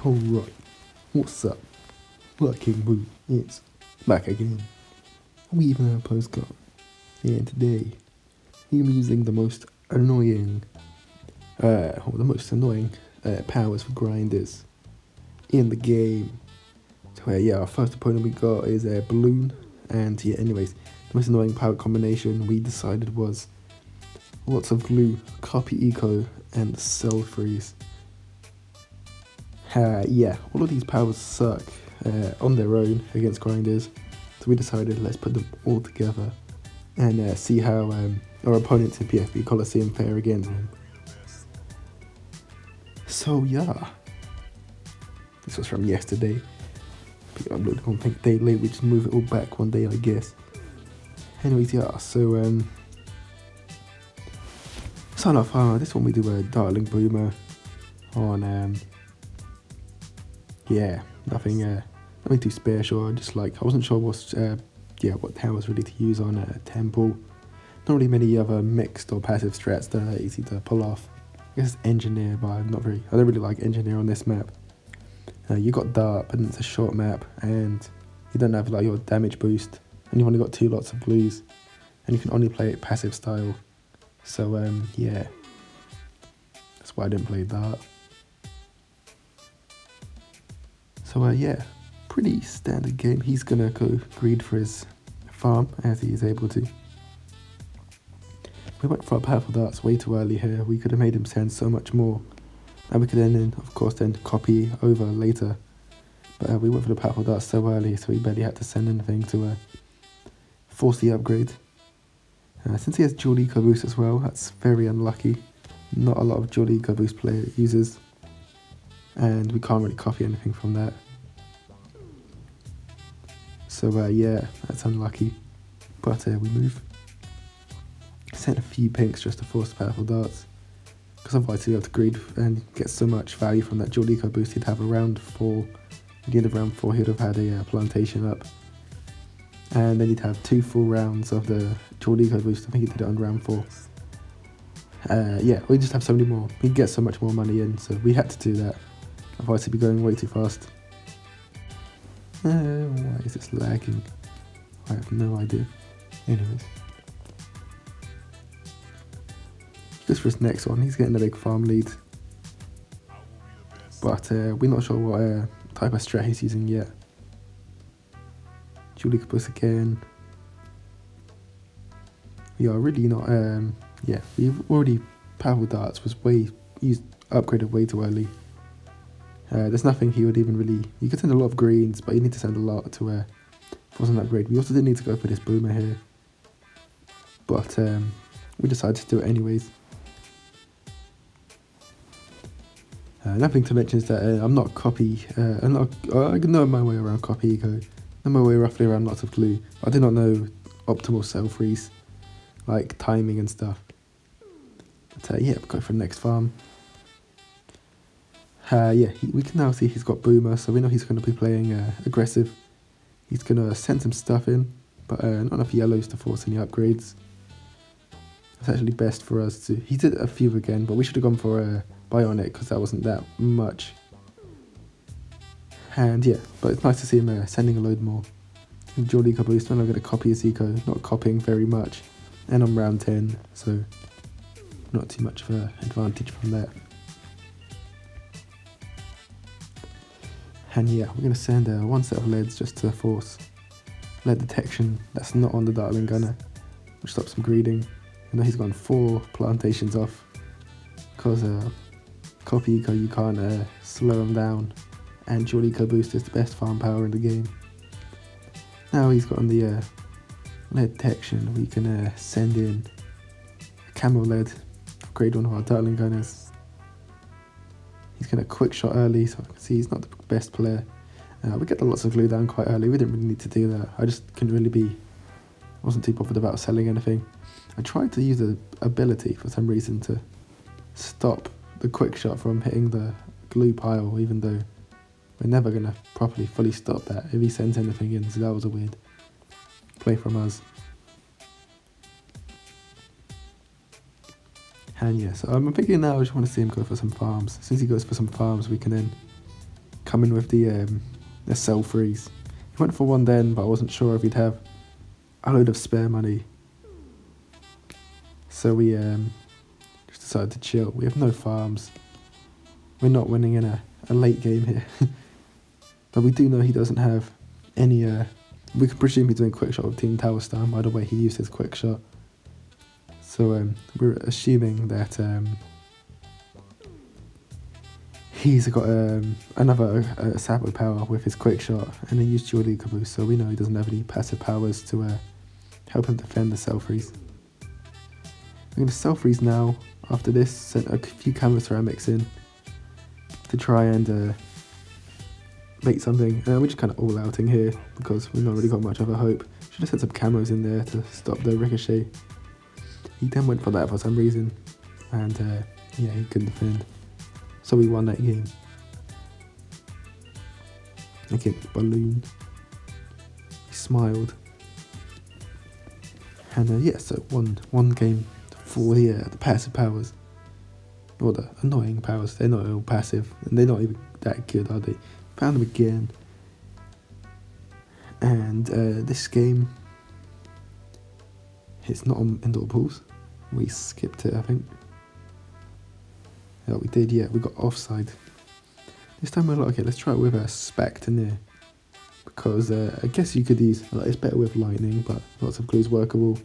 Alright, what's up? King Boo is back again. We even have a postcard. And today, I'm using the most annoying, powers for grinders in the game. So our first opponent we got is a Bloon, and anyways, the most annoying power combination we decided was lots of glue, copy eco, and cell freeze. All of these powers suck on their own against grinders, so we decided let's put them all together and see how our opponents in PFB Coliseum fare against them. So this was from yesterday. I don't think a day late, we just move it all back one day, I guess. Anyways, so start off, this one we do a Dartling Boomer on nothing too special. Just I wasn't sure what towers really to use on a temple. Not really many other mixed or passive strats that are easy to pull off. I guess it's engineer, but I don't really like engineer on this map. You got dart, but it's a short map, and you don't have your damage boost, and you've only got 2 lots of blues, and you can only play it passive style. So that's why I didn't play dart. So pretty standard game. He's gonna go greed for his farm as he is able to. We went for our powerful darts way too early here. We could have made him send so much more, and we could then copy over later. But we went for the powerful darts so early, so we barely had to send anything to force the upgrade. Since he has dual eco boost as well, that's very unlucky. Not a lot of dual eco boost player users, and we can't really copy anything from that. So that's unlucky, but we move. Sent a few pinks just to force the powerful darts, because otherwise he'd be able to greed and get so much value from that dual eco boost. He'd have around 4, at the end of round 4 he'd have had a plantation up, and then he'd have 2 full rounds of the dual eco boost. I think he did it on round 4. We just have so many more. He'd get so much more money in, so we had to do that. Otherwise he'd be going way too fast. Why is this lagging? I have no idea. Anyways. Just for his next one, he's getting a big farm lead. But we're not sure what type of strat he's using yet. Julie could push again. We are really not, we've already, powerful darts was upgraded way too early. There's nothing he would even really, you could send a lot of greens, but you need to send a lot to force an upgrade. We also didn't need to go for this boomer here, but we decided to do it anyways. Nothing to mention is that I'm not copy, I know my way around copy eco, I know my way roughly around lots of glue. I did not know optimal cell freeze, like timing and stuff. But we'll go for the next farm. We can now see he's got boomer, so we know he's going to be playing aggressive. He's going to send some stuff in, but not enough yellows to force any upgrades. It's actually best for us to, he did a few again, but we should have gone for a bionic because that wasn't that much. And but it's nice to see him sending a load more. Dual eco boost, when I'm going to copy his eco, not copying very much, and I'm round 10, so not too much of an advantage from that. And we're going to send one set of leads just to force lead detection. That's not on the Dartling Gunner, which stops him greeding. And now he's gone 4 plantations off, because copy eco you can't slow him down, and dual eco boost is the best farm power in the game. Now he's got on the lead detection, we can send in a camo lead, upgrade one of our Dartling Gunners. He's going to quick shot early, so I can see he's not the best player. We get the lots of glue down quite early. We didn't really need to do that. I just wasn't too bothered about selling anything. I tried to use the ability for some reason to stop the quick shot from hitting the glue pile, even though we're never going to properly fully stop that if he sends anything in, so that was a weird play from us. And so I'm thinking now I just want to see him go for some farms. Since he goes for some farms, we can then coming with the cell freeze. He went for one then, but I wasn't sure if he'd have a load of spare money. So we just decided to chill. We have no farms. We're not winning in a late game here. But we do know he doesn't have any... we can presume he's doing quick shot with Team Tower Stone by the way he used his quick shot. So we're assuming that he's got another Sabo power with his quick shot, and he used Dual Eco Boost, so we know he doesn't have any passive powers to help him defend the cell freeze. I'm going to cell freeze now. After this, sent a few camo ceramics in to try and make something. We're just kind of all outing here because we've not really got much of a hope. Should have set some camos in there to stop the ricochet. He then went for that for some reason, and yeah, he couldn't defend. So we won that game against Bloon. He smiled, and yeah, so one game for the passive powers, or the annoying powers. They're not all passive, and they're not even that good, are they? Found them again, and this game, it's not on indoor pools. We skipped it, I think. Yeah, we did, yeah, we got offside. This time we're like, okay, let's try it with a Spectre, because I guess you could use, it's better with lightning, but lots of glue's workable.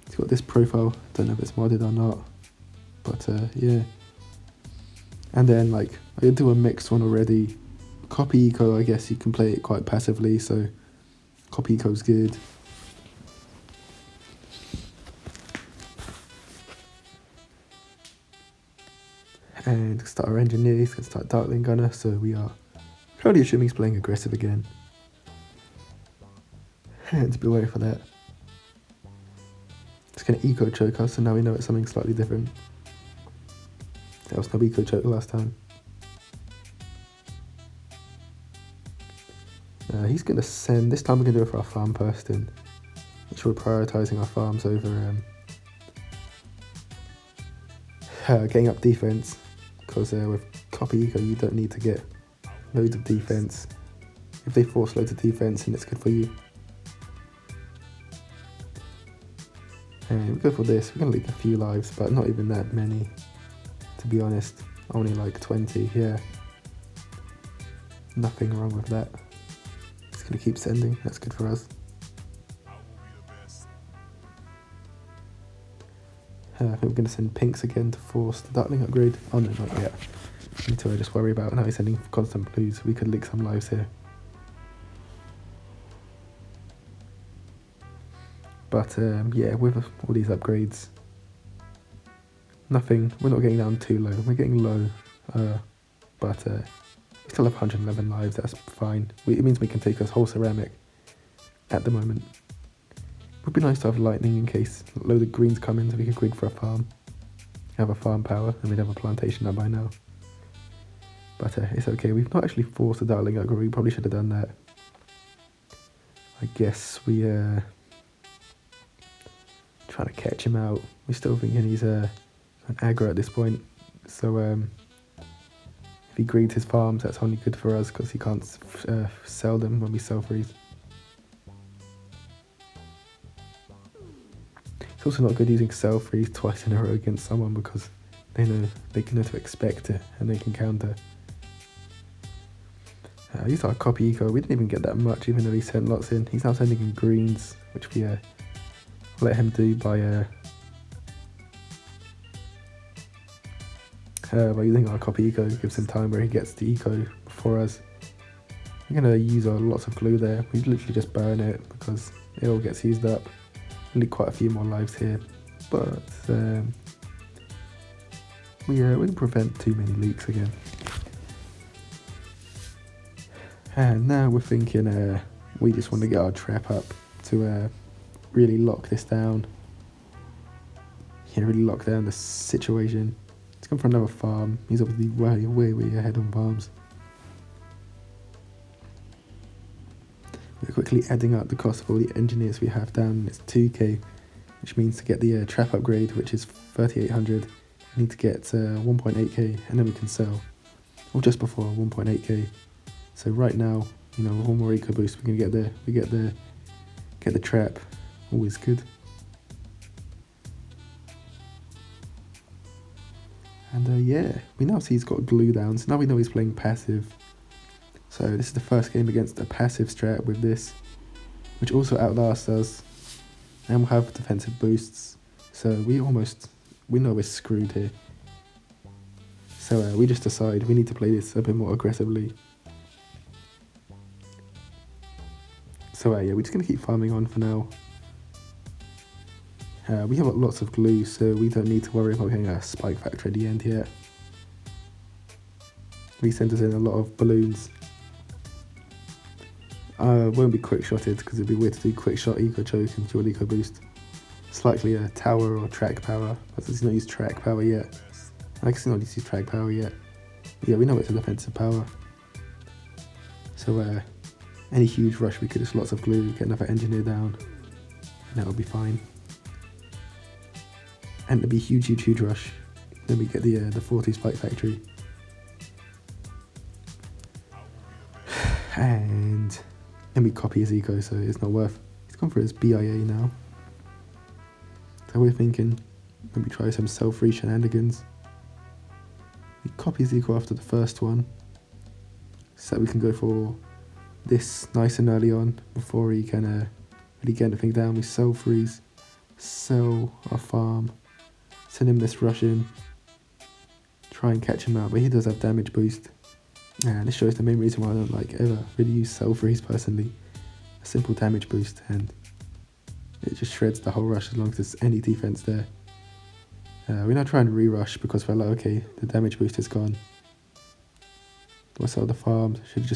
It's got this profile, don't know if it's modded or not, but yeah. And then like, I could do a mixed one already. Copy Eco, I guess you can play it quite passively, so Copy Eco's good. And start our engineer, he's going to start Darkling Gunner, so we are currently assuming he's playing aggressive again. And to be wary for that. It's going to Eco Choke us, so now we know it's something slightly different. That was no Eco Choke last time. He's going to send, this time we're going to do it for our farm person. Which we're prioritising our farms over getting up defense. Because with Copy Eco you don't need to get loads of defense. If they force loads of defense, then it's good for you. And we go for this. We're going to leak a few lives, but not even that many, to be honest. Only like 20, yeah. Nothing wrong with that. It's going to keep sending, that's good for us. I think we're going to send pinks again to force the Darkling upgrade. Oh no, not yet. Need to just worry about now he's sending constant blues. We could leak some lives here. But yeah, with all these upgrades, nothing, we're not getting down too low. We're getting low, but we still have 111 lives, that's fine. It means we can take us whole ceramic at the moment. Would be nice to have lightning in case a load of greens come in so we could grid for a farm. Have a farm power and we'd have a plantation up by now. But it's okay, we've not actually forced the Darkling upgrade, we probably should have done that. I guess we trying to catch him out. We're still thinking he's an aggro at this point. So if he greeds his farms, that's only good for us because he can't sell them when we cell freeze. It's also not good using cell freeze twice in a row against someone because they know to expect it and they can counter. These are Copy Eco. We didn't even get that much even though he sent lots in. He's now sending in greens, which we let him do by using our Copy Eco. Gives him time where he gets the Eco before us. We're going to use lots of glue there. We literally just burn it because it all gets used up. We need quite a few more lives here, but we can prevent too many leaks again. And now we're thinking we just want to get our trap up to really lock this down. Yeah, really lock down the situation. He's come for another farm. He's obviously way ahead on farms. We're quickly adding up the cost of all the engineers we have down. It's 2k, which means to get the trap upgrade, which is 3,800, we need to get 1.8k, and then we can sell. or just before 1.8k. So right now, you know, with one more eco boost, we're gonna get there. We get the trap. Always good. And yeah, we now see he's got glue down, so now we know he's playing passive. So this is the first game against a passive strat with this, which also outlasts us, and we'll have defensive boosts. So we know we're screwed here. So we just decide we need to play this a bit more aggressively. So yeah, we're just going to keep farming on for now. We have lots of glue, so we don't need to worry about getting a spike factor at the end yet. We sent us in a lot of balloons. Won't be quick shotted because it'd be weird to do quick shot eco choke and dual eco boost. It's likely a tower or track power, but he's not used track power yet. I guess he's not used track power yet. But yeah, we know it's a defensive power. So any huge rush, we could just lots of glue, get another engineer down, and that'll be fine. And it'll be huge rush. Then we get the 40 spike factory. And we copy his eco, so it's not worth. He's gone for his BIA now. So we're thinking, maybe try some self-free shenanigans. We copy his eco after the first one, so we can go for this nice and early on before he can really get anything down. We self-freeze, sell our farm, send him this rush in, try and catch him out, but he does have damage boost. And this shows the main reason why I don't like ever really use self-freeze personally. A simple damage boost, and it just shreds the whole rush as long as there's any defense there. We're not trying to re-rush because we're like, okay, the damage boost is gone. Do I sell the farm? Should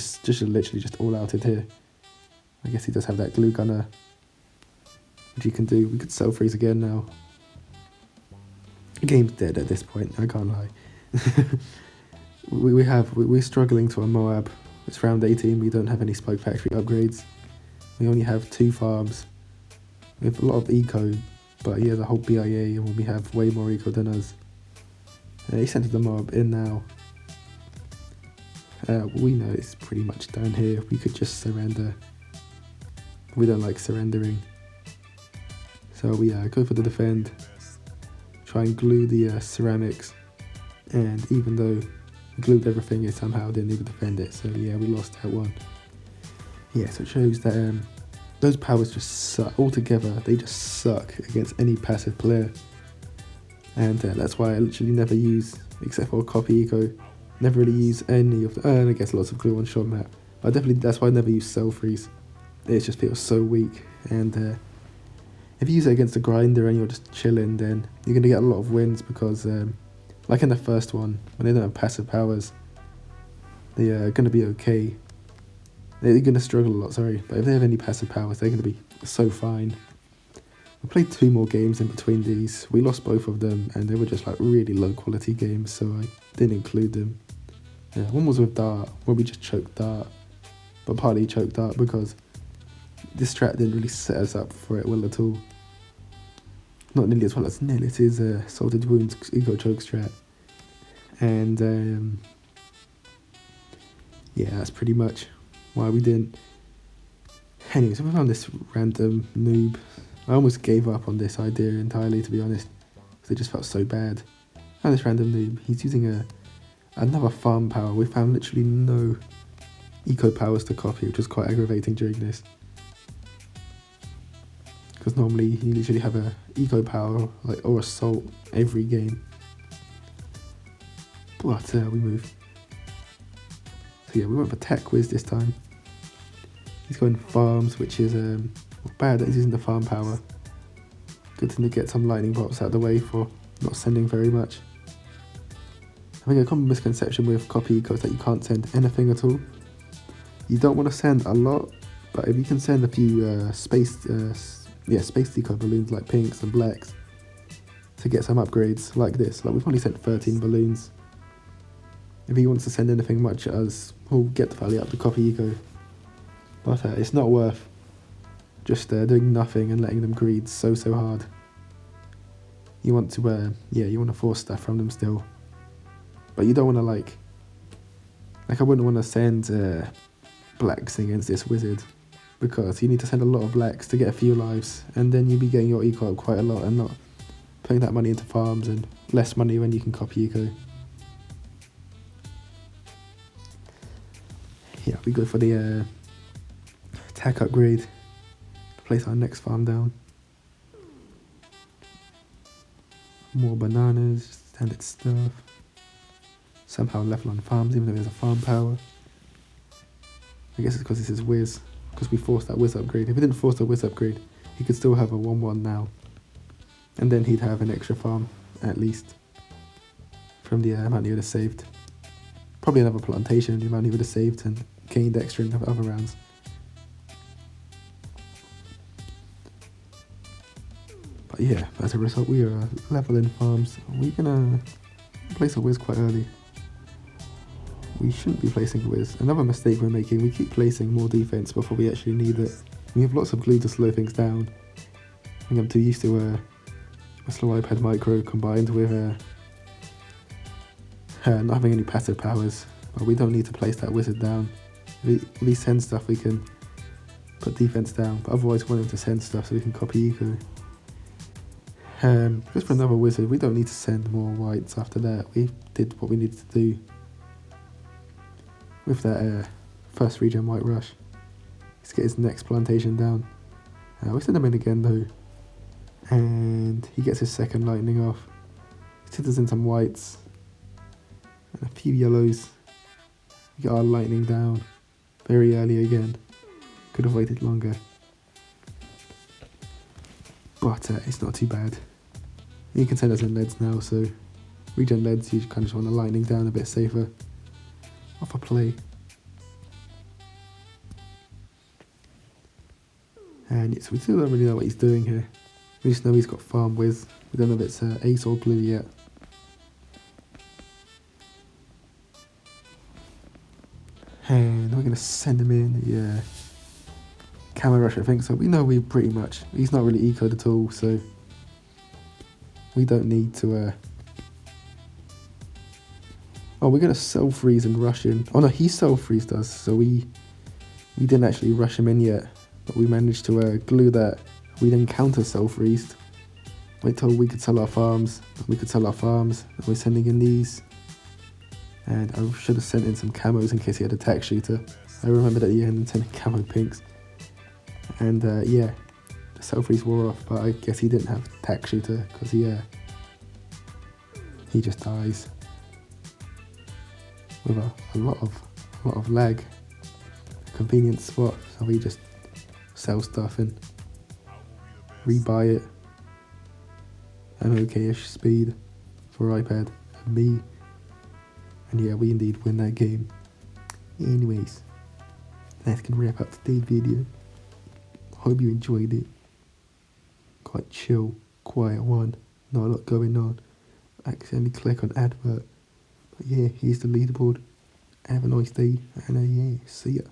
literally just all outed here. I guess he does have that glue gunner, which he can do. We could self-freeze again now. The game's dead at this point, I can't lie. We're struggling to a Moab. It's round 18, we don't have any spike factory upgrades. We only have 2 farms. We have a lot of eco, but he has a whole BIA and we have way more eco than us. He sent the Moab in now. We know it's pretty much down here. We could just surrender. We don't like surrendering. So we go for the defend. Try and glue the ceramics. And even though we glued everything, it somehow didn't even defend it. So yeah, we lost that one. Yeah, so it shows that those powers just suck. Altogether, they just suck against any passive player. And that's why I literally never use, except for copy eco, never really use any of the, and I guess lots of glue on short map. But that's why I never use cell freeze. It just feels so weak. And if you use it against a grinder and you're just chilling, then you're going to get a lot of wins because like in the first one, when they don't have passive powers, they are going to be okay. They're going to struggle a lot, sorry, but if they have any passive powers, they're going to be so fine. We played 2 more games in between these. We lost both of them, and they were just like really low quality games, so I didn't include them. One was with Dart, where we just choked Dart, but partly choked Dart because this strat didn't really set us up for it well at all. Not nearly as well as Nellit's Salted Wounds Eco Choke strat. And yeah, that's pretty much why we didn't. Anyway, so we found this random noob. I almost gave up on this idea entirely, to be honest, because it just felt so bad. I found this random noob. He's using another farm power. We found literally no eco powers to copy, which was quite aggravating during this. Because normally you literally have a eco power or assault every game. But we move. So yeah, we went for Tech Whiz this time. He's going farms, which is bad that he's using the farm power. Good thing to get some lightning bolts out of the way for not sending very much. I think a common misconception with copy eco is that you can't send anything at all. You don't want to send a lot, but if you can send a few space eco balloons like pinks and blacks to get some upgrades like this. Like we've only sent 13 balloons. If he wants to send anything much at us, we'll get the value up to copy eco. But it's not worth just doing nothing and letting them greed so hard. You want to you want to force stuff from them still, but you don't want to Like I wouldn't want to send blacks against this wizard, because you need to send a lot of blacks to get a few lives, and then you'd be getting your eco up quite a lot and not putting that money into farms, and less money when you can copy eco. Yeah, we go for the attack upgrade. Place our next farm down. More bananas, standard stuff. Somehow level on farms, even though there's a farm power. I guess it's because this is Wiz, because we forced that Wiz upgrade. If we didn't force the Wiz upgrade, he could still have a 1-1 now. And then he'd have an extra farm, at least, from the amount he would have saved. Probably another plantation, the amount he would have saved and gained extra in other rounds. But yeah, as a result, we are leveling farms. We're gonna place a Wiz quite early. We shouldn't be placing a Wiz. Another mistake we're making, we keep placing more defense before we actually need it. We have lots of glue to slow things down. I think I'm too used to a slow iPad micro combined with not having any passive powers. But we don't need to place that wizard down. If we send stuff, we can put defense down. But otherwise, we want him to send stuff so we can copy eco. Just for another wizard, we don't need to send more whites after that. We did what we needed to do with that first regen white rush. Let's get his next plantation down. We send him in again though, and he gets his second lightning off. He sends us in some whites and a few yellows. We get our lightning down very early again. Could have waited longer, but it's not too bad. You can send us in leads now, so regen leads, you kind of just want the lightning down a bit safer. Off a play. And yes, we still don't really know what he's doing here. We just know he's got farm Wiz. We don't know if it's ace or blue yet. And we're going to send him in, yeah. Camo rush, I think, so we know he's not really ecoed at all, so we don't need to oh, we're going to self-freeze and rush in. Oh no, he self-freezed us, so we didn't actually rush him in yet, but we managed to glue that. We then counter self-freezed. Wait till we could sell our farms. And we're sending in these. And I should have sent in some camos in case he had a tack shooter. I remembered at the end and sending camo pinks. And yeah, the self-freeze wore off, but I guess he didn't have tack shooter because he just dies with a lot of lag. Convenient spot, so we just sell stuff and rebuy it. An okay-ish speed for iPad and me. And yeah, we indeed win that game. Anyways, that's gonna wrap up today's video. Hope you enjoyed it. Quite chill, quiet one. Not a lot going on. Accidentally click on advert. But yeah, here's the leaderboard. Have a nice day, and yeah, see ya.